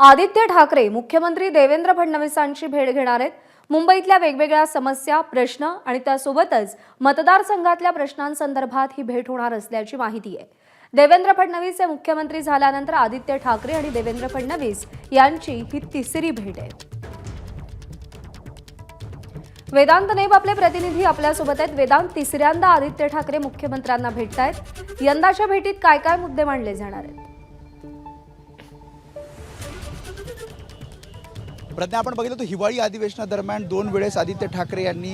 आदित्य ठाकरे मुख्यमंत्री देवेंद्र फडणवीसांची भेट घेणार आहेत। मुंबईतल्या वेगवेगळ्या समस्या, प्रश्न आणि त्यासोबतच मतदारसंघातल्या प्रश्नांसंदर्भात ही भेट होणार असल्याची माहिती आहे। देवेंद्र फडणवीस हे मुख्यमंत्री झाल्यानंतर आदित्य ठाकरे आणि देवेंद्र फडणवीस यांची ही तिसरी भेट आहे। वेदांत नेब आपले प्रतिनिधी आपल्यासोबत आहेत। वेदांत, तिसऱ्यांदा आदित्य ठाकरे मुख्यमंत्र्यांना भेटतायत। यंदाच्या भेटीत काय काय मुद्दे मांडले जाणार आहेत? प्रज्ञा, आपण बघितलं तर हिवाळी अधिवेशनादरम्यान 2 वेळेस आदित्य ठाकरे यांनी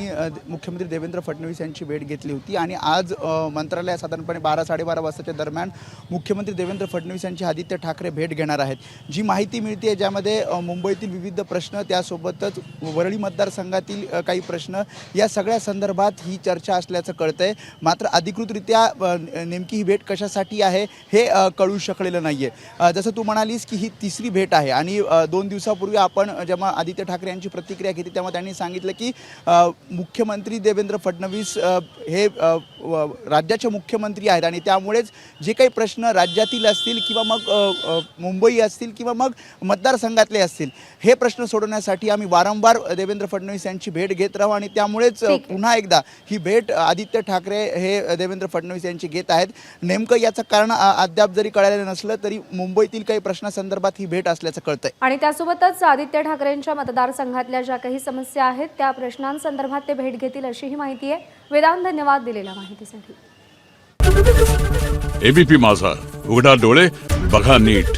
मुख्यमंत्री देवेंद्र फडणवीस यांची भेट घेतली होती आणि आज मंत्रालयात साधारणपणे 12-12:30 वाजताच्या दरम्यान मुख्यमंत्री देवेंद्र फडणवीस यांची आदित्य ठाकरे भेट घेणार आहेत। जी माहिती मिळते ज्यामध्ये मुंबईतील विविध प्रश्न, त्यासोबतच वरळी मतदारसंघातील काही प्रश्न, या सगळ्या संदर्भात ही चर्चा असल्याचं कळतंय। मात्र अधिकृतरित्या नेमकी ही भेट कशासाठी आहे हे कळू शकलेलं नाही आहे। जसं तू म्हणालीस की ही तिसरी भेट आहे आणि 2 दिवसापूर्वी आपण जेव्हा आदित्य ठाकरे यांची प्रतिक्रिया घेतली तेव्हा त्यांनी सांगितलं की मुख्यमंत्री देवेंद्र फडणवीस हे राज्याचे मुख्यमंत्री आहेत आणि त्यामुळेच जे काही प्रश्न राज्यातील असतील किंवा मग मुंबई असतील किंवा मग मतदारसंघातले असतील, हे प्रश्न सोडवण्यासाठी आम्ही वारंवार देवेंद्र फडणवीस यांची भेट घेत राहू आणि त्यामुळेच पुन्हा एकदा ही भेट आदित्य ठाकरे हे देवेंद्र फडणवीस यांची घेत आहेत। नेमकं याचं कारण अद्याप जरी कळालेलं नसलं तरी मुंबईतील काही प्रश्नासंदर्भात ही भेट असल्याचं कळतंय। आणि त्यासोबतच आदित्य ठाकरेंच्या मतदारसंघातल्या ज्या काही समस्या आहेत त्या प्रश्नांसंदर्भात ते भेट घेतील अशी ही माहिती आहे। वेदांत, धन्यवाद दिलेल्या माहितीसाठी। एबीपी माझा, उघडा डोळे बघा नीट।